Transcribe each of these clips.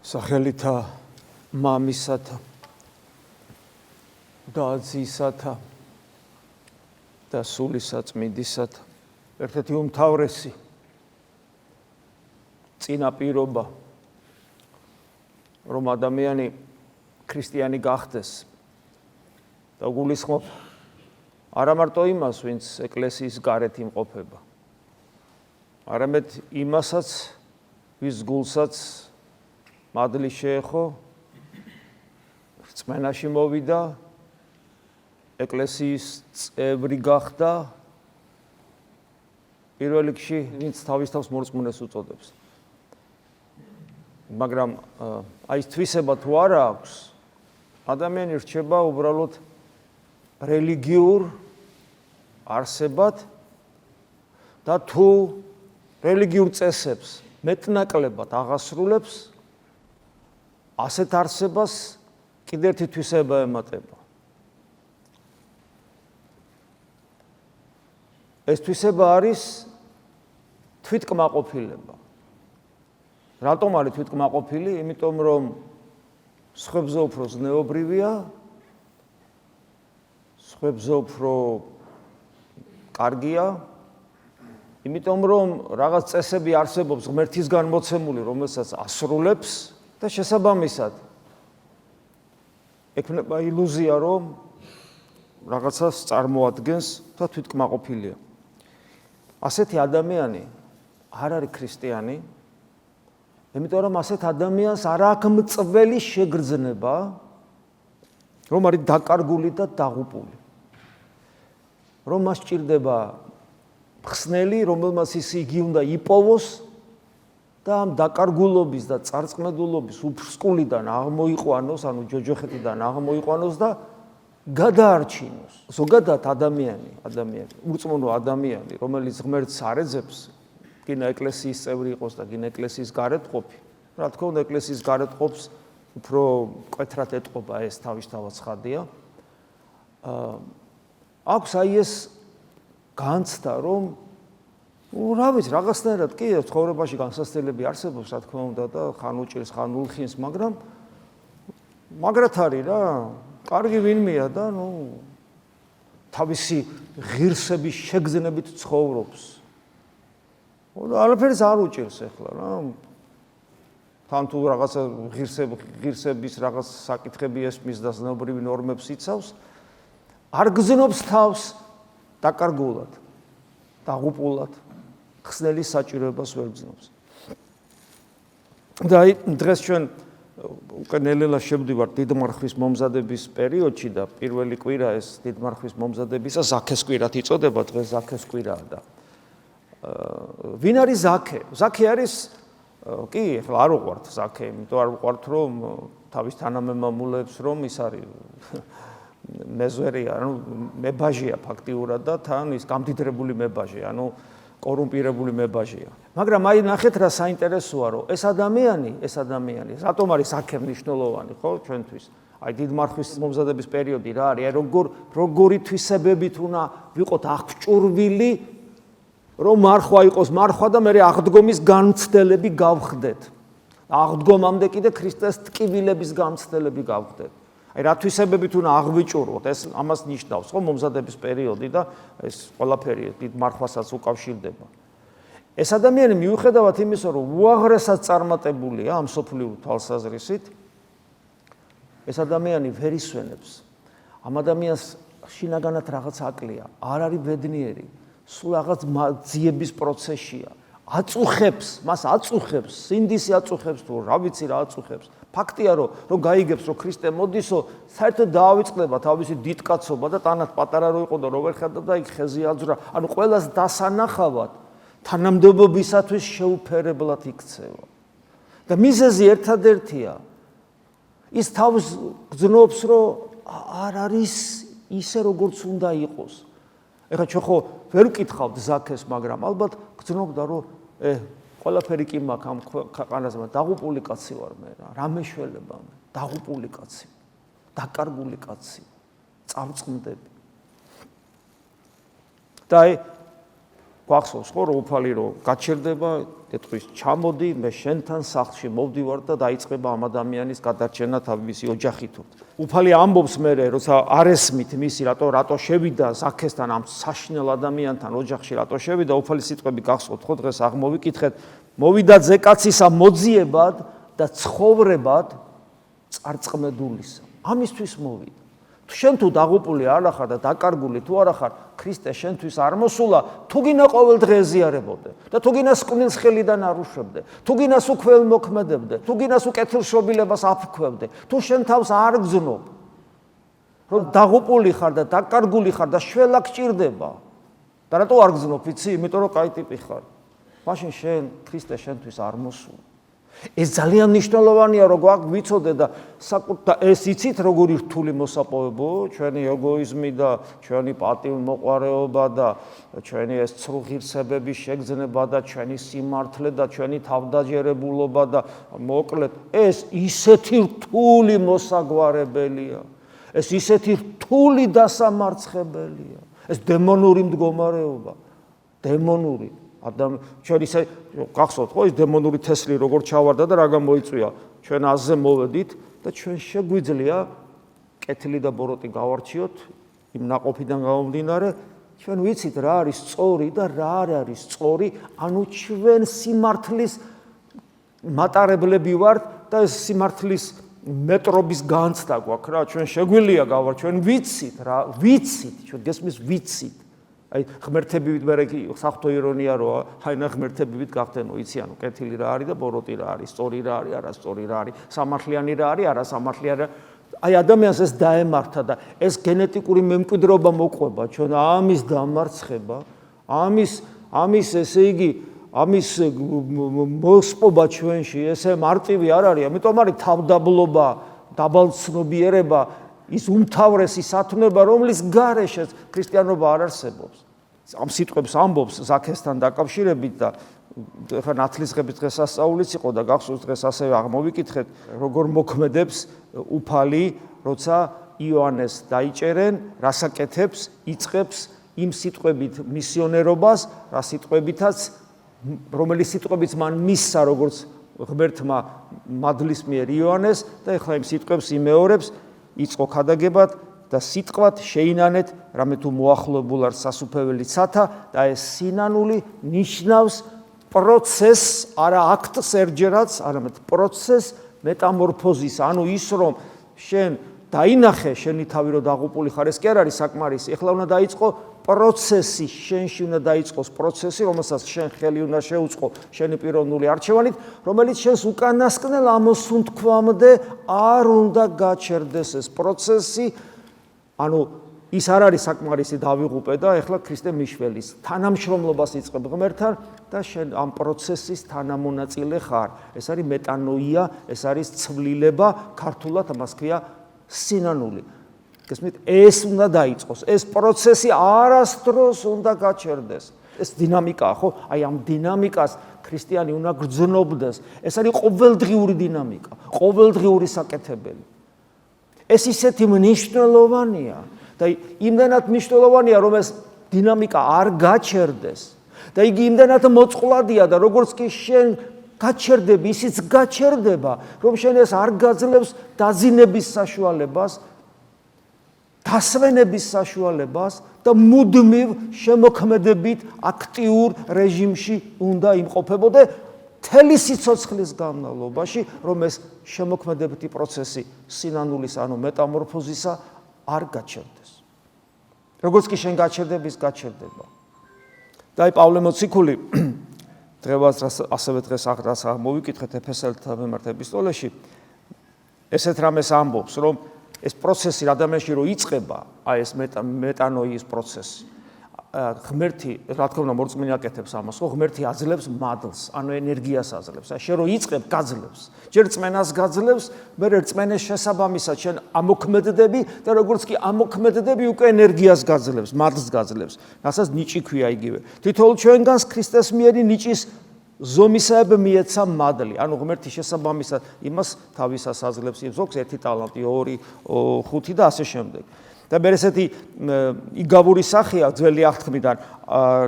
სახელითა მამისათა და ძისათა და სულისაწმინდისათა ერთ-ერთი უმთავრესი წინაპირობა რომ ადამიანი ქრისტიანი გახდეს და გულისხმობ არა მარტო იმას, ვინც ეკლესიის გარეთ იმყოფება, არამედ იმასაც, ვის გულსაც მადლი შეეხო, რწმენაში მოვიდა, ეკლესიის წევრი გახდა, პირველ რიგში ვინც თავის თავს მორწმუნეს უწოდებს. მაგრამ აი ეს თვისება თუ არა აქვს, ადამიანი რჩება უბრალოდ რელიგიურ არსებად და თუ რელიგიურ წესებს მეტნაკლებად აღასრულებს, ასეთ არსებას კიდევ ერთი თვისება ემატება. ეს თვისება არის თვითკმაყოფილება. რატომ არის თვითკმაყოფილი? იმიტომ რომ სხვებზე უფრო ზნეობრივია, სხვებზე უფრო კარგია, იმიტომ რომ რაღაც წესები არსებობს ღმერთისგან მოცემული, რომელსაც ასრულებს და შესაბამისად ექნება ილუზია, რომ რაღაცას წარმოადგენს და თვითკმაყოფილია. ასეთი ადამიანი არ არის ქრისტიანი, იმიტომ რომ ასეთ ადამიანს არ აქვს მწველი შეგრძნება, რომ არის დაკარგული და დაღუპული. რომ მას სჭირდება მხსნელი, რომელმაც იგი უნდა იპოვოს და ამ დაკარგულობის და წარწყმედულობის უფსკულიდან აღმოიყვანოს, ანუ ჯოჯოხეთიდან აღმოიყვანოს და გადაარჩინოს. ზოგადად ადამიანი, ურწმუნო ადამიანი, რომელიც ღმერთს არ ეძებს, გინა ეკლესიის წევრი იყოს და გინა ეკლესიის გარეთ ყოფი. რა თქმა უნდა, ეკლესიის გარეთ ყოფს უფრო მკვეთრად ეტყობა ეს თავისთავად ცხადია. აქვს აი ეს განცდა, რომ რა ვიცი, რაღაცნაირად კი ცხოვრებაში განსაცდელები არსებობს, რა თქმა უნდა, და ხან უჭირს, ხან ულხინს, მაგრამ მაგრად არის რა, კარგი ვინმეა და თავისი ღირსების შეგრძნებით ცხოვრობს. არაფერს არ უჭირს ახლა რა. თან თუ რაღაცა ღირსების რაღაც საკითხები ესმის და ზნეობრივი ნორმებს იცავს, არ გზნობს თავს დაკარგულად, დაღუპულად, ხსნელის საჭიროებას ვერ გზნობს. და დღეს ჩვენ უკვე ნელ-ნელა შევდივართ დიდმარხვის მომზადების პერიოდში და პირველი კვირა ეს დიდმარხვის მომზადებისა ზაქეს კვირად იწოდება, დღეს ზაქეს კვირაა და ვინ არის ზაქე? ზაქე არის კი, ახლა არ უყვართ ზაქე, იმიტომ არ უყვართ, რომ თავის თანამემამულეებს რომ ის არის მეზვერია, ანუ მებაჟია ფაქტიურად და თან ის გამდიდრებული მებაჟია, ანუ კორუმპირებული მებაჟია. მაგრამ აი ნახეთ რა საინტერესოა, რომ ეს ადამიანი, რატომ არის ზაქე მნიშვნელოვანი, ხო, ჩვენთვის? აი დიდმარხვის მომზადების პერიოდი რა არის? აი როგორი თვისებებით უნდა ვიყოთ აღჭურვილი, რომ მარხვა იყოს მარხვა და მე აღდგომის განცდელები გავხდეთ. აღდგომამდე კიდე ქრისტეს ტკივილების განცდელები გავხდეთ. აი რა თვისებებით უნდა აღვიჭურვოთ, ეს ამას ნიშნავს, ხო, მომზადების პერიოდი და ეს ყველაფერი დიდ მარხვასაც უკავშირდება. ეს ადამიანი მიუხედავად იმისა, რომ უაღრესად წარმატებულია ამ სოფლიურ თვალსაზრისით, ეს ადამიანი ვერ ისვენებს. ამ ადამიანს შინაგანად რაღაც აკლია, არ არის ბედნიერი, სულ რაღაც ძიების პროცესია. მას აწუხებს, სინდისი აწუხებს თუ რა ვიცი რა აწუხებს. ფაქტია, რომ გაიგებს, რომ ქრისტე მოდისო, საერთოდ დაავიწყდება თავისი დიდკაცობა და ტანად პატარა რო იყო და რო ვერ ხედავდა იქ ხეზი აძვრა. ანუ ყველას დასანახავად თანამდებობისათვის შეუფერებლად იქცევა. და მიზეზი ერთადერთია. ის თავს გძნობს, რომ არ არის ისე როგორც უნდა იყოს. ეხლა ჩვენ ხო ვერ ვკითხავთ ზაქეს, მაგრამ ალბათ გძნობდა, რომ ყველაფერი კი მაქვს ამ ქვეყანაზე, დაღუპული კაცი ვარ მე რა, რა მეშველება მე, დაღუპული კაცი, დაკარგული კაცი, წავწყმდები. და გვახსოვს ხო რომ უფალი რომ გაჩერდება ეთქვის ჩამოდი მე შენთან სახლში მოვდივარ და დაიწყება ამ ადამიანის გადარჩენა თავისი ოჯახით. უფალი ამბობს მერე როცა არ ესმით მისი რატო შევიდა ზაქესთან ამ საშინელ ადამიანთან ოჯახში რატო შევიდა უფალი სიტყვები გახსოვთ ხო დღეს აღმოვიკითხეთ მოვიდა ძეკაცისა მოძიებად და ცხოვრებად წარწყმედულისა ამისთვის მოვიდა შენ თუ დაღუპული არ ახარ და დაკარგული თუ არ ახარ ქრისტე შენთვის არ მოსულა თუ გინა ყოველ დღე ეზიარებოდე და თუ გინას კვნილს ხელიდან არ უშვებდე თუ გინას უქველმოქმედებდე თუ გინას უკეთილშობილებას აფრქვევდე თუ შენ თავს არ გზნობ რომ დაღუპული ხარ და დაკარგული ხარ და შველა გჭირდება და რატო არ გზნობ ვიცი იმიტომ რომ კაი ტიპი ხარ მაშინ შენ ქრისტე შენთვის არ მოსულა ეს ძალიან მნიშვნელოვანია რომ გვიცოდე და ეს იცით როგორი რთული მოსაპოვებო ჩვენი ეგოიზმი და ჩვენი პატივმოყვარეობა და ჩვენი ეს ცრუღირსებების შეგრძნება და ჩვენი სიმართლე და ჩვენი თავდაჯერებულობა და მოკლედ ეს ისეთი რთული მოსაგვარებელია ეს ისეთი რთული დასამარცხებელია ეს დემონური მდგომარეობა დემონური ჩვენ ისე გახსოვთ ხო ის დემონური თესლი როგორ ჩავარდა და რა გამოიწვია ჩვენ აზზე მოვედით და ჩვენ შეგვიძლია კეთილი და ბოროტი გავარჩიოთ იმ ნაყოფიდან გამომდინარე ჩვენ ვიცით რა არის სწორი და რა არ არის სწორი ანუ ჩვენ სიმართლის მატარებლები ვართ და ეს სიმართლის მეტრობის განცდა გვაქვს რა ჩვენ შეგვიძლია გავარჩიოთ ჩვენ ვიცით რა ვიცით ჩვენ გესმის ვიცით აი ღმერთებივით მე საფრთხო ირონია როა აი ნა ღმერთებივით გახდენო იციანო კეთილი რა არის და ბოროტი რა არის სწორი რა არის არასწორი რა არის სამართლიანი რა არის არასამართლიანი აი ადამიანს ეს დაემართა და ეს გენეტიკური მემკვიდრეობა მოყვება ჩვენ ამის დამარცხება ამის ესე იგი ამის მოსპობა ჩვენში ესე მარტივი არ არის ამიტომ არის თავდაბლობა დაბალცნობიერება ის უმთავრესი სათნოება რომლის გარეშეც ქრისტიანობა არ არსებობს ამ სიტყვებს ამბობს ზაქესთან დაკავშირებით და ხა ნათლისღების დღესასწაულიც იყო და გახსოვს დღეს ასევე აღმოვიკითხეთ როგორ მოქმედებს უფალი როცა იოანეს დაიჭერენ რასაკეთებს იწყებს იმ სიტყვებით მისიონერობას რა სიტყვებითაც რომელი სიტყვებიც მან მისცა როგორც ღმერთმა მადლის მიერ იოანეს და ეხლა იმ სიტყვებს იმეორებს იწყო ქადაგებად და სიტყვად შეინანეთ რამე თუ მოახლოებულ არ სასუფეველი ცათა და ეს სინანული ნიშნავს პროცესს არა აქტს ერჯერაც არამედ პროცესს მეტამორფოზის ანუ ის რომ შენ დაინახე შენი თავი რომ დაღუპული ხარ ეს კი არ არის საკმარისი ეხლა უნდა დაიწყო პროცესი შენში უნდა დაიწყოს პროცესი რომელსაც შენ ხელი უნდა შეუწყო შენი პიროვნული არჩევანით რომელიც შენს უკანასკნელ ამოსუნთქვამდე არ უნდა გაჩერდეს ეს პროცესი ანუ ის არ არის საკმარისი დავიღუპე და ეხლა ქრისტე მიშველის თანამშრომლობას იწყებ ღმერთთან და შენ ამ პროცესის თანამონაწილე ხარ ეს არის მეტანოია ეს არის ცვლილება ქართულად ამას ქვია სინანული გესმით ეს უნდა დაიწყოს ეს პროცესი არასდროს უნდა გაჩერდეს ეს დინამიკაა ხო აი ამ დინამიკას ქრისტიანი უნდა გრძნობდეს ეს არის ყოველდღიური დინამიკა ყოველდღიური საკეთებელი ეს ისეთი მნიშვნელოვანია და იმდანაც მნიშვნელოვანია რომ ეს დინამიკა არ გაჩერდეს და იგი იმდანაც მოწყვლადია და როგორც კი შენ გაჩერდები ისიც გაჩერდება რომ შენ ეს არ გაძლევს დაზინების საშუალებას დასვენების საშუალებას და მუდმივ შემოქმედებით აქტიურ რეჟიმში უნდა იმყოფებოდე მთელი სიცოცხლის განმავლობაში რომ ეს შემოქმედებითი პროცესი სინანულის ანუ მეტამორფოზისა არ გაჩერდეს როგორც კი შენ გაჩერდების გაჩერდება და აი პავლე მოციქული ასევე დღეს მოვიკითხეთ ეფესელთა მიმართ ეპისტოლეში ესეთ რამეს ამბობს რომ ეს პროცესი ადამიანში რო იწყება, აი ეს მეტანოიის პროცესი. ღმერთი, რა თქმა უნდა, მორწმუნე აკეთებს ამას, ხო, ღმერთი აძლევს მადლს, ანუ ენერგიას აძლევს. აი შენ რო იწყებ, გაძლევს. ჯერ წმენას გაძლევს, მერე წმენის შესაბამისად შენ ამოქმედდები და როგორც კი ამოქმედდები, უკვე ენერგიას გაძლევს, მადლს გაძლევს. რასაც ნიჭი ქვია იგივე. თითოეულ ჩვენგანს ქრისტეს მიერი ნიჭის ზომისაებ მიეცა მადლი. ანუ ღმერთი შესაბამისად იმას თავისას აძლევს, ზოგს 1 ტალანტი, 2, 5 და ასე შემდეგ. და მე ესეთი იგავური სახეა ძველი აღთქმიდან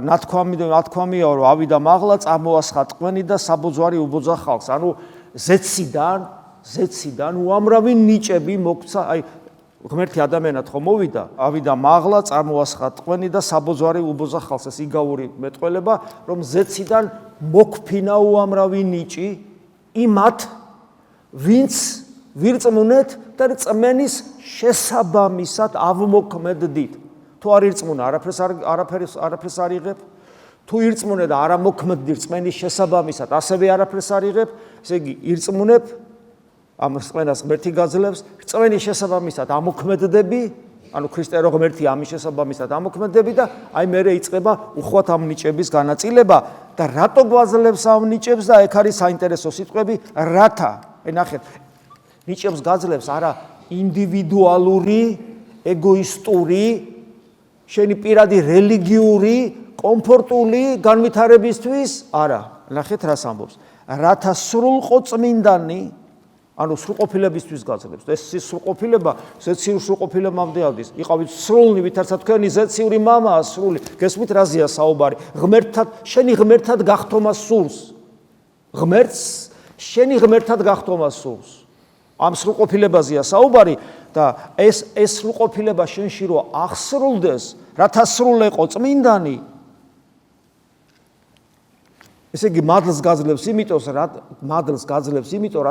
ნათქვამია რომ ავიდა მაღლა წამოასხა ტყვენი და საბოძვარი უბოძა ხალხს ანუ ზეციდან უამრავი ნიჭები მოქცა აი ღმერთი ადამიანად ხო მოვიდა ავიდა მაღლა წამოასხა ტყვენი და საბოძვარი უბოძა ხალხს ეს იგავური მეტყველება რომ ზეციდან მოქფინა უამრავი ნიჭი იმათ ვინც ვირწმუნეთ და წმენის შესაბამისად ავმოქმედდით თუ არ ირწმუნა არაფერს არ იღებ თუ ირწმუნე და არ ამოქმედდით წმენის შესაბამისად ასევე არაფერს არ იღებ ესე იგი ირწმუნებ ამ წმენას ღმერთი გაძლევს წმენის შესაბამისად ამოქმედდები ანუ ქრისტე რო ღმერთი ამის შესაბამისად ამოქმედდები და აი მე იწყება უხვად ამ ნიჭების განაწილება და რატო გვაძლევს ამ ნიჭებს და ეგ არის საინტერესო სიტყვები რათა აი ნახეთ ნიჭებს გაძლევს არა ინდივიდუალური ეგოისტური შენი პირადი რელიგიური კომფორტული განვითარებისთვის არა ნახეთ რას ამბობს რათა სრულყოწმინდანი ანუ სრულყოფილებისთვის გაძლევს ეს სრულყოფილება ზეციური სრულყოფილებამდე ავდის იყავით სრულნი ვითარცა თქვენი ზეციური მამაა სრული გესმით რაზეა საუბარი შენი ღმერთად გახთომას სურს ღმერთს შენი ღმერთად გახთომას სურს ამ სრულყოფილებაზეა საუბარი და ეს სრულყოფილება შენში რო აღსრულდეს რათა სრულეყო წმინდანი ესე იგი მადლს გაძლევს იმიტომ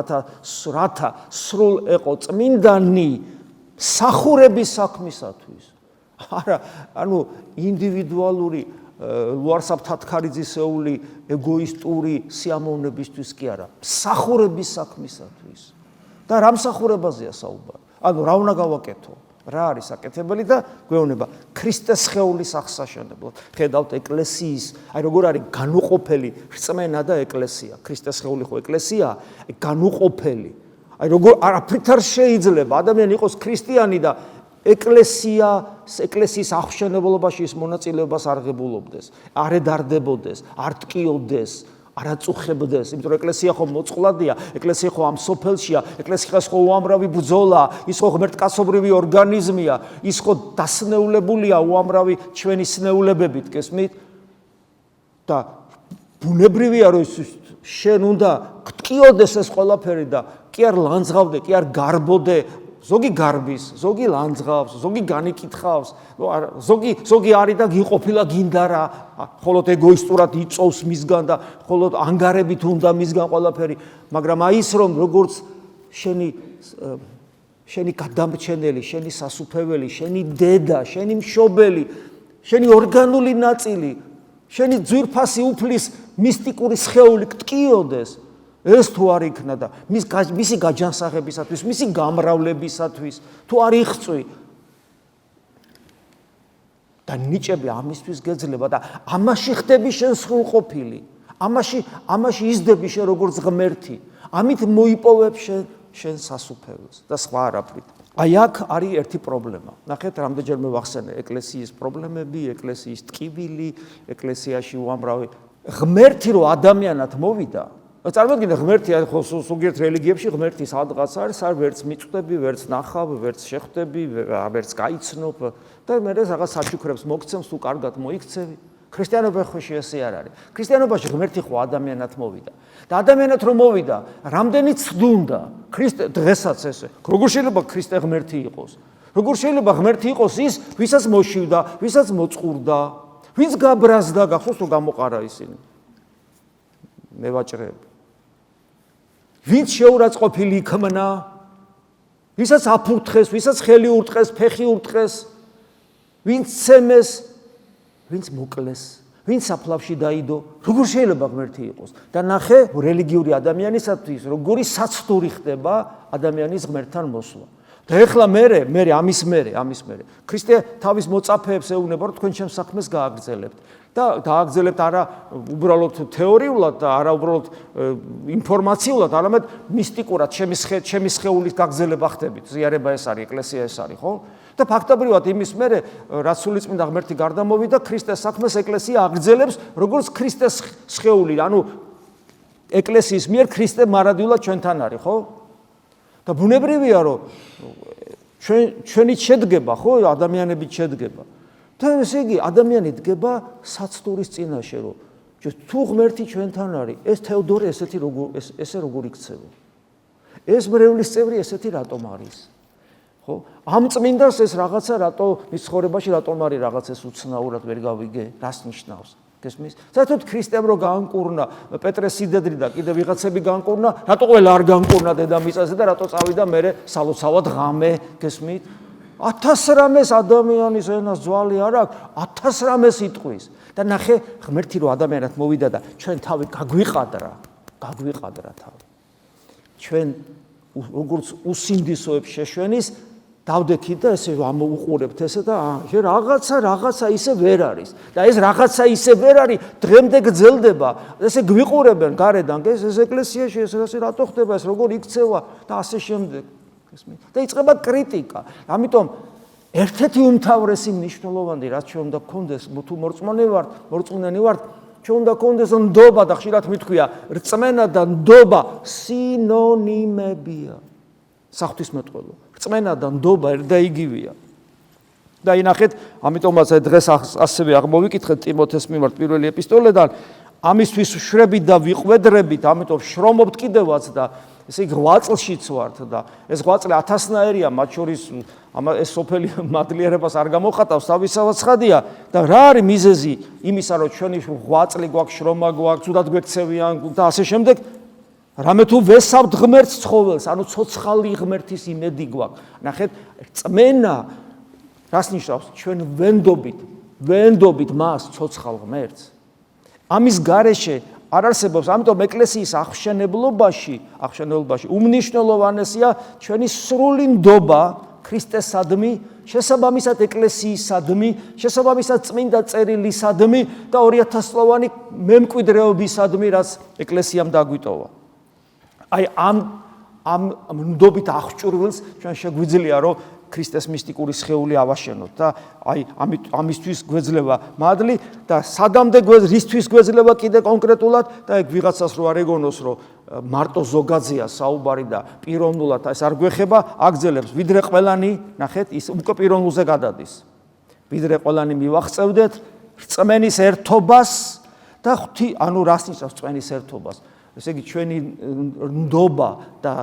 რათა სრულ ეყო წმინდანი სახურების საქმისათვის არა ანუ ინდივიდუალური ლუარსაბთათქარიძისეული ეგოისტური სიამოვნებისთვის კი არა სახურების საქმისათვის და რა მსახურებაზეა საუბარი ანუ რა უნდა გავაკეთო რა არის საკეთებელი და გვეუბნება ქრისტეს სხეულის აღსაშენებლად ხედავთ ეკლესიის აი როგორ არის განუყოფელი რწმენა და ეკლესია ქრისტეს სხეული ხო ეკლესია განუყოფელი აი როგორ არაფრით არ შეიძლება ადამიანი იყოს ქრისტიანი და ეკლესიის აღშენებლობაში ის მონაწილეობას არ ღებულობდეს არ ედარდებოდეს არ ტკიოდეს არ აწუხებდეს, იმიტომ რომ ეკლესია ხო მოწყვლადია, ეკლესია ხო ამ სოფელშია, ეკლესია ხო უამრავი ბრძოლა, ის ხო ღმერთკაცობრივი ორგანიზმია, ის ხო დასნეულებულია უამრავი ჩვენი სნეულებებით, გესმით? და ბუნებრივია რომ შენ უნდა გტკიოდეს ეს ყველაფერი და კი არ ლანძღავდე, კი არ გარბოდე, ზოგი გარბის, ზოგი ლანძღავს, ზოგი განიკითხავს, ზოგი არის და გიყოფილა გინდა რა, ხოლოდ ეგოისტურად იწოვს მისგან და ხოლოდ ანგარებით უნდა მისგან ყველაფერი, მაგრამ აი ის რომ როგორც შენი გადამრჩენელი, შენი სასუფეველი, შენი დედა, შენი მშობელი, შენი ორგანული ნაწილი, შენი ძვირფასი უფლის მისტიკური სხეული გტკიოდეს ეს თუ არ იქნა და მისი გაჯანსაღებისათვის, მისი გამრავლებისათვის, თუ არ იღწვი და ნიჭები ამისთვის გეძლება და ამაში ხდები შენ სრულყოფილი, ამაში იზრდები შენ როგორც ღმერთი, ამით მოიპოვებ შენ სასუფეველს და სხვა არაფრით. აი აქ არის ერთი პრობლემა. ნახეთ, რამდენჯერმე ვახსენე ეკლესიის პრობლემები, ეკლესიის ტკივილი, ეკლესიაში უამრავი ღმერთი რო ადამიანად მოვიდა წარმოიდგინე ღმერთი ხო ზოგიერთ რელიგიებში ღმერთი სადღაც არის, არ ვერც მიწვდები, ვერც ნახავ, ვერც შეხვდები, ვერც გაიცნობ და მე რაღაც საჩუქრებს მოგცემს თუ კარგად მოიქცევი. ქრისტიანობაში ესე არ არის. ქრისტიანობაში ღმერთი ხო ადამიანად მოვიდა. და ადამიანად რომ მოვიდა, რამდენი ცდუნდა ქრისტე დღესაც ესე. როგორ შეიძლება ქრისტე ღმერთი იყოს? როგორ შეიძლება ღმერთი იყოს ის, ვისაც მოშივდა, ვისაც მოწყურდა, ვინც გაბრაზდა, გახსოვს თუ გამოყარა ისინი. მევაჭრეები ვინც შეურაცხყოფილი იქმნა, ვისაც აფურთხეს, ვისაც ხელი ურტყეს, ფეხი ურტყეს, ვინც ცემეს, ვინც მოკლეს, ვინც საფლავში დაიდო, როგორ შეიძლება ღმერთი იყოს? და ნახე, რელიგიური ადამიანისათვის როგორი საცდური ხდება ადამიანის ღმერთთან მოსვლა. და ეხლა მე ამის მერე, ქრისტე თავის მოწაფეებს ეუბნება, რომ თქვენ ჩემს საქმეს გააგრძელებთ. და დააგრძელებთ არა უბრალოდ თეორიულად და არა უბრალოდ ინფორმაციულად, არამედ მისტიკურად ჩემი სხეულის გაგრძელება ხდებით. ზიარება ეს არის, ეკლესია ეს არის, ხო? და ფაქტობრივად იმის მერე რაც სულიწმინდა ღმერთი გარდამოვიდა, ქრისტეს საქმეს ეკლესია აგრძელებს, როგორც ქრისტეს სხეული, ანუ ეკლესიის მიერ ქრისტე მარადიულად ჩვენთან არის, ხო? და ბუნებრივია, რომ ჩვენით შედგება, ხო, ადამიანებით შედგება. და ესე იგი ადამიანი დგება საცდურის წინაშე, რომ თუ ღმერთი ჩვენთან არის, ეს თეოდორე ესე როგორ იქცევა? ეს მრევლის წევრი ესეთი რატომ არის? ხო? ამ წმინდას ეს რაღაცა რატო მის ცხოვრებაში რატომ არის რაღაცას უცნაურად ვერ გავიგე? რას ნიშნავს? გესმის? საერთოდ ქრისტემ რო განკურნა, პეტრეს სიდედრი და კიდე ვიღაცები განკურნა, რატო ყველა არ განკურნა დედამიწაზე და რატო წავიდა მერე სალოცავად ღამე, გესმით? 1000 რამეს ადამიანის ენას ძვალი არ აქვს, 1000 რამეს იტყვის. და ნახე, ღმერთი რო ადამიანად მოვიდა და ჩვენ თავი გაგვიყადრა თავი. ჩვენ როგორც უსინდისოებს შეშვენის დავდექით და ესე ამოუყურებთ ესე და რაღაცა ისე ვერ არის. და ეს რაღაცა ისე ვერ არის, დღემდე გრძელდება. ესე გვიყურებენ გარედან, ეს ეკლესიაში ესე რატო ხდება, ეს როგორ იქცევა და ასე შემდეგ. და იწყება კრიტიკა. ამიტომ ერთ-ერთი უმთავრესი მნიშვნელოვანი რაც ჩვენ უნდა გქონდეს, თუ მორწმუნენი ვართ, ჩვენ უნდა გქონდეს ნდობა და ხშირად მithქვია, რწმენა და ნდობა სინონიმებია. საღვთისმეტყველო. რწმენა და ნდობა ერთ და იგივეა. და ინახეთ, ამიტომაც დღეს ასევე აღმოვიკითხეთ ტიმოთეს მიმართ პირველი ეპისტოლედან, ამისთვის ვშრებით და ვიყვედრებით, ამიტომ შრომობთ კიდევაც და ესე იგი 8 წლშიც ვართ და ეს 8 წელი 1000-ნაირია, მათ შორის ეს სოფელი მადლიერებას არ გამოხატავს, თავისთავად ცხადია და რა არის მიზეზი იმისა, რომ ჩვენი 8 წელი გვაქვს, შრომა გვაქვს, თუდად გვექცევიან და ასე შემდეგ, რამე თუ ვესავთ ღმერთს ცხოველს, ანუ ცოცხალი ღმერთის იმედი გვაქვს. ნახეთ, წმენა რას ნიშნავს? ჩვენ ვენდობით მას ცოცხალ ღმერთს. ამის გარეშე არ არსებობს, ამიტომ ეკლესიის აღშენებლობაში უმნიშვნელოვანესია ჩვენი სრული ნდობა ქრისტესადმი, შესაბამისად ეკლესიისადმი, შესაბამისად წმინდა წერილისადმი და 2000 წლოვანი მემკვიდრეობისადმი, რაც ეკლესიამ დაგვიტოვა. აი ამ ნდობით აღჭურვილს ჩვენ შეგვიძლია რომ ქრისტეს მისტიკური სხეული ავაშენოთ და აი ამისთვის გვეძლება მადლი და სადამდე რისთვის გვეძლება კიდე კონკრეტულად და ეგ ვიღაცას რო არ ეგონოს რომ მარტო ზოგადზეა საუბარი და პიროვნულად ეს არ გვეხება აგზელებს ვიდრე ყველანი ნახეთ ის უკვე პიროვნულზე გადადის ვიდრე ყველანი მივახწევდეთ რწმენის ერთობას და ანუ რას ნიშნავს რწმენის ერთობას ესე იგი ჩვენი ნდობა და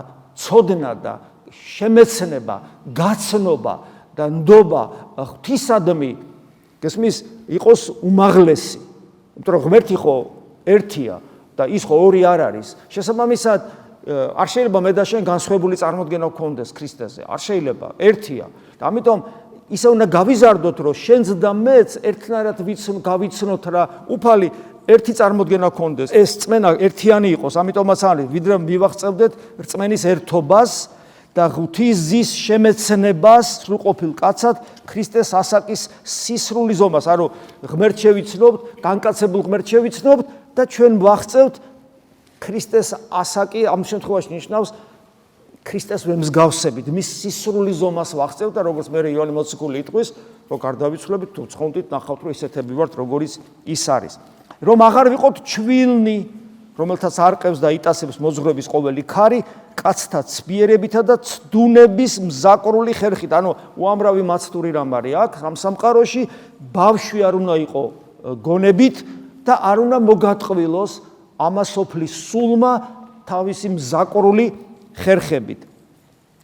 ცოდნა და შემეცნება, გაცნობა და ნდობა ღვთისადმი გესმის იყოს უმაღლესი. იმიტომ რომ ღმერთი ხო ერთია და ის ხო ორი არ არის. შესაბამისად არ შეიძლება მე და შენ განსხვავებული წარმოდგენა გქონდეს ქრისტეზე. არ შეიძლება, ერთია. და ამიტომ ისე უნდა გავიზარდოთ რომ შენც და მეც ერთნაირად გავიცნოთ რა უფალი ერთი წარმოდგენა გქონდეს. ეს რწმენა ერთიანი იყოს, ამიტომაც არის ვიდრე მივახწევდეთ რწმენის ერთობას და ღვთისძის შემეცნებას სრულყოფილ კაცად ქრისტეს ასაკის სისრული ზომას, ანუ ღმერთს შევიცნობთ, განკაცებულ ღმერთს შევიცნობთ და ჩვენ ვახწევთ ქრისტეს ასაკი, ამ შემთხვევაში ნიშნავს ქრისტეს ვემსგავსებით, მის სისრული ზომას ვახწევთ და როგორც მე იოანე მოციქული იტყვის, რომ გარდავიცვლებით თუ ცხონდით ნახავთ რომ ისეთები ვართ, როგორც ის არის. რომ აღარ ვიყოთ ჩვილნი, რომელთაც არყევს და იტაცებს მოძღვრების ყოველი ქარი, კაცთა ცბიერებითა და ცდუნების მზაკრული ხერხით. ანუ უამრავი მაცდური რამ არის აქ ამ სამყაროში, ბავშვი არ უნდა იყო გონებით და არ უნდა მოგატყვილოს ამასოფლის სულმა თავისი მზაკრული ხერხებით.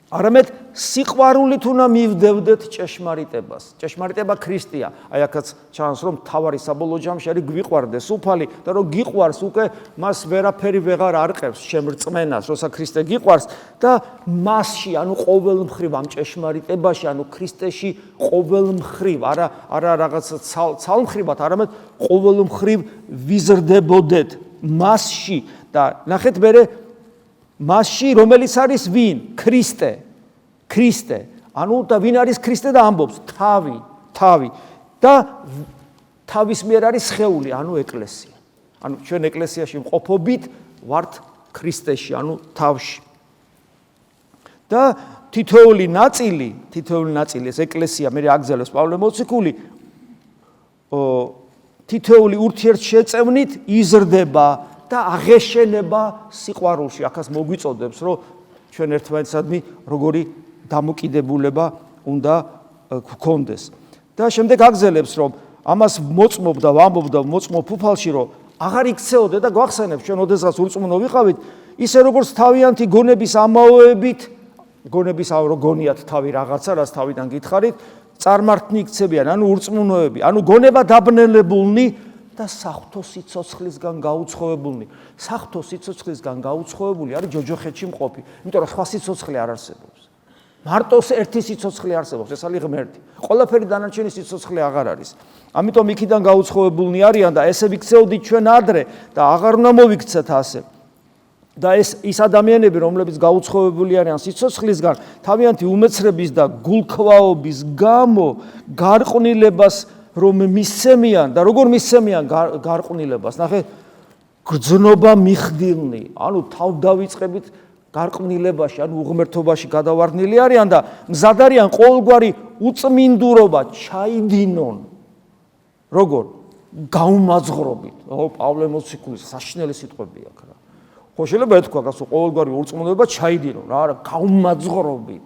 არამედ სიყვარულით უნდა მივდევდეთ ჭეშმარიტებას. ჭეშმარიტება ქრისტეა. აი აქაც ჩანს რომ თავარი საბოლოო ჯამში არის გვიყვარდეს უფალი და რომ გიყვარს უკვე მას ვერაფერი ვეღარ არყევს შემრწმენას, როცა ქრისტე გიყვარს და მასში, ანუ ყოველ მხრივ ამ ჭეშმარიტებაში, ანუ ქრისტეში ყოველ მხრივ, არა რაღაც ცალმხრივად, არამედ ყოველ მხრივ ვიზრდებოდეთ მასში და ნახეთ მერე მასში რომელიც არის ვინ? ქრისტე. ანუ და ვინ არის ქრისტე და ამბობს თავი და თავის მიერ არის სხეული, ანუ ეკლესია. ანუ ჩვენ ეკლესიაში მყოფობით ვართ ქრისტეში, ანუ თავში. და თითოეული ნაწილი ეს ეკლესია მე აგზელებს პავლე მოციქული თითოეული ურთიერთშეწევნით იზრდება და აღეშენება სიყვარულში. აქაც მოგვიწოდებს, რომ ჩვენ ერთმანეთსადმი როგორი დამოკიდებულება უნდა გქონდეს. და შემდეგ აგზელებს, რომ ამას მოწმობდა, ვამბობდა მოწმობ უფალში, რომ აღარ იქცეოდე და გვახსენებს ჩვენ ოდესღაც ურწმუნო ვიყავით, ისე როგორც თავიანთი გონების ამაოებით, გონების რო გონიათ თავი რაღაცა, რაც თავიდან გითხარით, წარმართნი იქცებიან, ანუ ურწმუნოები, ანუ გონება დაბნელებულნი და საღვთო სიცოცხლისგან გაუცხოებულნი. საღვთო სიცოცხლისგან გაუცხოებული არის ჯოჯოხეთში მყოფი, იმიტომ რომ სხვა სიცოცხლე არ არსებობს. მარტო ერთი სიცოცხლე არსებობს, ეს არის ღმერთი. ყველაფერი დანარჩენი სიცოცხლე აღარ არის. ამიტომ იქიდან გაუცხოებულნი არიან და ესე ვიქცეოდით ჩვენ ადრე და აღარ უნდა მოვიქცეთ ასე. და ის ადამიანები, რომლებიც გაუცხოებული არიან სიცოცხლისგან, თავიანთი უმეცრების და გულქვაობის გამო გარყვნილებას რომ მისცემიან და როგორ მისცემიან გარყვნილებას, ნახე, გრძნობა მიხდილნი, ანუ თავდავიწყებით გარყვნილებაში, ანუ უღმერთობაში გადავარდნილი არიან და მზად არიან ყოველგვარი უწმინდურობა ჩაიდინონ. როგორ? გაუმაძღრობით. პავლე მოციქულის საშინელი სიტყვები აქ რა. ხო შეიძლება ეთქვა, გასო ყოველგვარი უწმინდურობა ჩაიდინონ, რა არა, გაუმაძღრობით.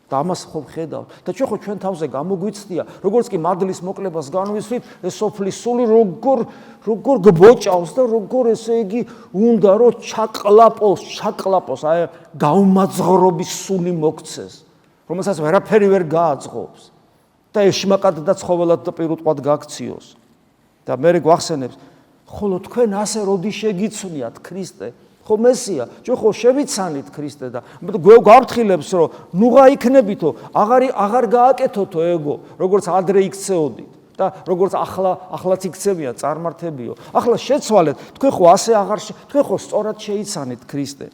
და ამას ხო ხედავთ. და ჩვენ ხო ჩვენ თავზე გამოგვიცდია, როგორც კი მადლის მოკლებას განვისვით, ეს სოფლის სული როგორ გბოჭავს და როგორ ესე იგი უნდა რომ ჩაკლაპოს, აი გაუმაძღრობის სული მოქცეს, რომელსაც ვერაფერი ვერ გააძღობს და ეშმაკად და ცხოველად და პირუტყვად გაქციოს. და მე გვახსენებს, ხოლო თქვენ ასე როდი შეგიცვნიათ ქრისტე, ხო მესია, ჩვენ ხო შევიცანით ქრისტე და გვაფრთხილებს, რომ ნუღა იქნებითო, აღარ გააკეთოთო ეგო, როგორც ადრე იქცეოდით და როგორც ახლაც იქცევია წარმართებიო. ახლა შეცვალეთ, თქვენ ხო ასე თქვენ ხო სწორად შეიცანით ქრისტე.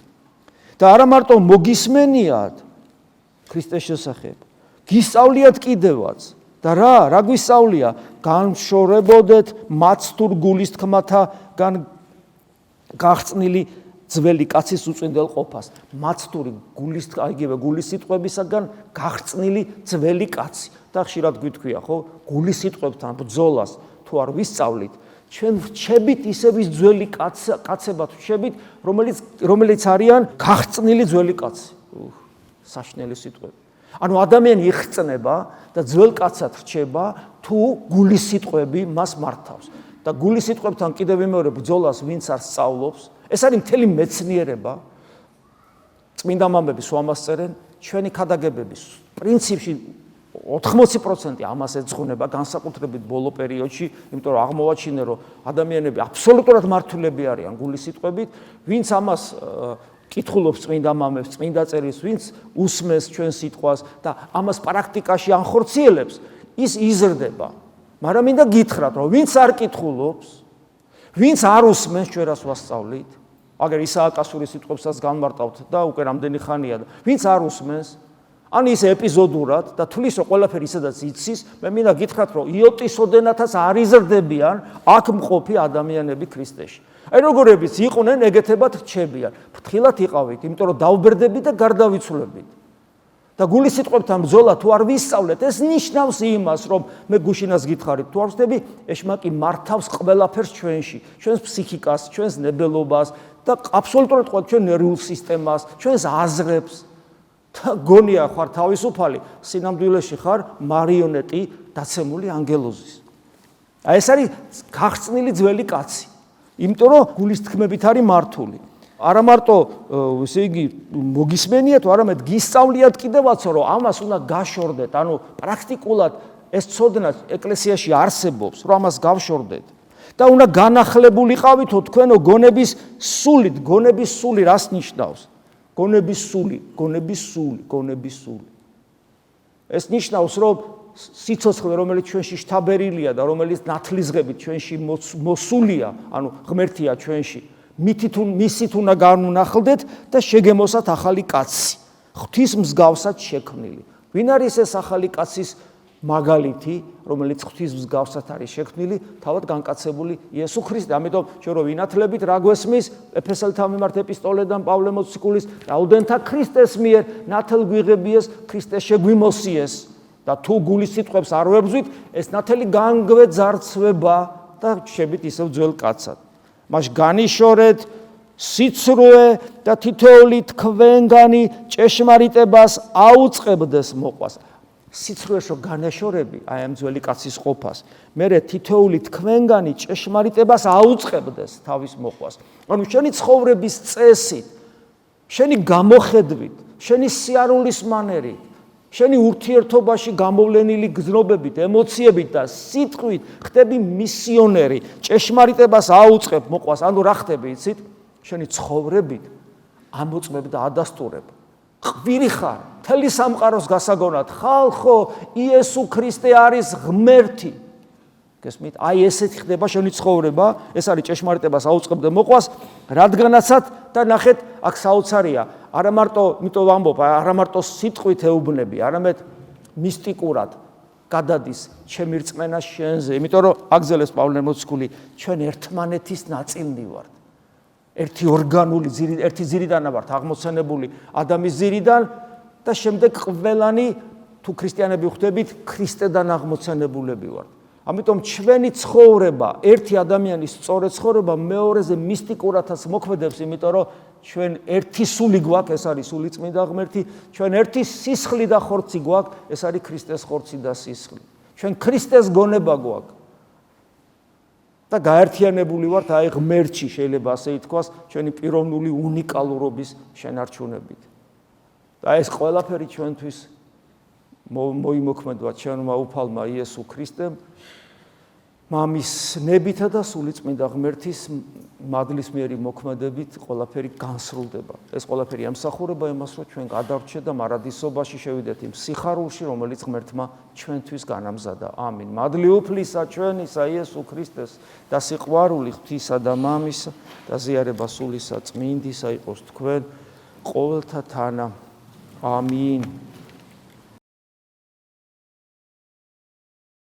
და არა მარტო მოგისმენიათ ქრისტეს შესახებ, გისწავლიათ კიდევაც. და რა გვისწავლია? განშორებოდეთ მაცთურ გულის თქმათაგან გაღწნილი ძველი კაცის უწმინდელ ყოფას. მაცთური იგივე გულის სიტყვებისაგან გაღწნილი ძველი კაცი. და ხშირად გვითქვია, ხო, გულის სიტყვებთან ბრძოლას თუ არ ვისწავლით, ჩვენ ვრჩებით ისევ ის ძველი კაცებად ვრჩებით, რომელიც არიან გაღწნილი ძველი კაცი. საშინელი სიტყვები. ანუ ადამიანი იხწნება და ძველ კაცად რჩება, თუ გულის სიტყვები მას მართავს. და გულის სიტყვებთან კიდევ ვიმეორებ ბრძოლას, ვინც არ სწავლობს, ეს არის მთელი მეცნიერება. წმინდა მამები ამას წერენ, ჩვენი ქადაგებების პრინციპში 80% ამას ეძღვნება, განსაკუთრებით ბოლო პერიოდში, იმიტომ რომ აღმოვაჩინე, რომ ადამიანები აბსოლუტურად მართულები არიან გულის სიტყვებით, ვინც ამას კითხულობს წმინდა მამებს, წმინდა წერილს, ვინც უსმენს ჩვენ სიტყვას და ამას პრაქტიკაში ანხორციელებს, ის იზრდება. მაგრამ მინდა გითხრათ, რომ ვინც არ კითხულობს, ვინც არ უსმენს ჩვენ რას ვასწავლით, აგერ ისააკასური სიტყვებსაც განმარტავთ და უკვე რამდენი ხანია და ვინც არ უსმენს, ან ის ეპიზოდურად და თulis რომ ყველაფერი ისედაც იცის, მე მინდა გითხრათ, რომ იოტისოდენათაც არ იზრდებიან აქ მყოფი ადამიანები ქრისტეში. აი როგორებიც იყვნენ, ეგეთებად რჩებიან. ფრთხილად იყავით, იმიტომ რომ დავბერდებით და გარდავიცვლებით. და გულის სიტყვებთან ბრძოლა თუ არ ვისწავლეთ, ეს ნიშნავს იმას, რომ მე გუშინას გითხარით, თუ არ ვწდები, ეშმაკი მართავს ყველაფერს ჩვენში, ჩვენს ფსიქიკას, ჩვენს ნებელობას და აბსოლუტურად ჩვენ ნერვულ სისტემას, ჩვენს აზრებს. და გონია ხარ თავისუფალი, სინამდვილეში ხარ მარიონეტი დაცემული ანგელოზის. აი ეს არის გაღწნილი ძველი კაცი. იმიტომ რომ გულის თქმებით არის მართული. არა მარტო ესე იგი მოგისმენიათ, არამედ გისწავლიათ კიდევაცო, რომ ამას უნდა გაშორდეთ, ანუ პრაქტიკულად ეს ცოდნა ეკლესიაში არსებობს, რომ ამას გავშორდეთ. და უნდა განახლებულიყავითო თქვენო გონების სული რას ნიშნავს? გონების სული. ეს ნიშნავს, რომ სიცოცხლე, რომელიც ჩვენში შთაბერილია და რომელიც ნათლისღებით ჩვენში მოსულია, ანუ ღმერთია ჩვენში, მისით უნდა განვნახილდეთ და შეგემოსათ ახალი კაცი, ღვთის მსგავსად შექმნილი. ვინ არის ეს ახალი კაცის მაგალითი, რომელიც ღვთის მსგავსად არის შექმნილი, თავად განკაცებული იესო ქრისტე. ამიტომ ჩვენ რო ვინათლებით, რა გვესმის ეფესელთა მიმართ ეპისტოლედან პავლე მოციქულის, რაუდენთა ქრისტეს მიერ ნათელ გვიღებიეს, ქრისტე შეგვიმოსიეს და თუ გულის სიტყვებს არ ვებრძვით, ეს ნათელი განგვეძარცვება და რჩებით ისევ ძველ კაცად. მას განიშორეთ სიცრუე და თითოეული თქვენგანი ჭეშმარიტებას აუწყებდეს მოყვას. სიცრუეს რო განაშორები აი ამ ძველი კაცის ყოფას, მერე თითოეული თქვენგანი ჭეშმარიტებას აუწყებდეს თავის მოყვას. ანუ შენი ცხოვრების წესით, შენი გამოხედვით, შენი სიარულის მანერით, შენი ურთიერთობაში გამოვლენილი გზნობებით, ემოციებით და სიტყვით ხდები მისიონერი, ჭეშმარიტებას აუწყებ მოყვას. ანუ რა ხდები, იცით? შენი ცხოვრებით ამოწმებ და ადასტურებ. ყვირი ხარ, მთელი სამყაროს გასაგონად, ხალხო, იესო ქრისტე არის ღმერთი. გესმით? აი ესეთი ხდება შენი ცხოვრება, ეს არის ჭეშმარიტებას აუწყებ და მოყვას, რადგანაცაც და ნახეთ, აქ საოცარია, არა მარტო, იმიტომ ვამბობ, არა მარტო სიტყვით ეუბნები, არამედ მისტიკურად გადადის ჩემი რწმენა შენზე, იმიტომ რომ აგზელებს პავლე მოციქული, ჩვენ ერთმანეთის ნაწილნი ვართ. ერთი ორგანული ძირი, ერთი ძირიდან ვართ აღმოცენებული ადამის ძირიდან და შემდეგ ყველანი თუ ქრისტიანები ვხდებით, ქრისტედან აღმოცენებულები ვართ. ამიტომ ჩვენი ცხოვრება, ერთი ადამიანის სწორი ცხოვრება მეორეზე მისტიკურადაც მოქმედებს, იმიტომ რომ ჩვენ ერთი სული გვაქვს, ეს არის სული წმინდა ღმერთი, ჩვენ ერთი სისხლი და ხორცი გვაქვს, ეს არის ქრისტეს ხორცი და სისხლი. ჩვენ ქრისტეს გონება გვაქვს. და გაერთიანებული ვართ აი ღმერთში, შეიძლება ასე ითქვას, ჩვენი პიროვნული უნიკალურობის შენარჩუნებით. და ეს ყველაფერი ჩვენთვის მოიმოქმედვა ჩვენმა უფალმა იესო ქრისტემ, მამის ნებითა და სულიწმინდა ღმერთის მადლისმიერი მოქმედებით ყველაფერი განსრულდება. ეს ყველაფერი ემსახურება იმას, რომ ჩვენ გადავრჩეთ და მარადისობაში შევიდეთ იმ სიხარულში, რომელიც ღმერთმა ჩვენთვის განამზადა. ამინ. მადლი უფლისა ჩვენისა იესო ქრისტეს და სიყვარული ღვთისა და მამისა და ზიარება სულისა წმინდისა იყოს თქვენ ყოველთა თანა. ამინ.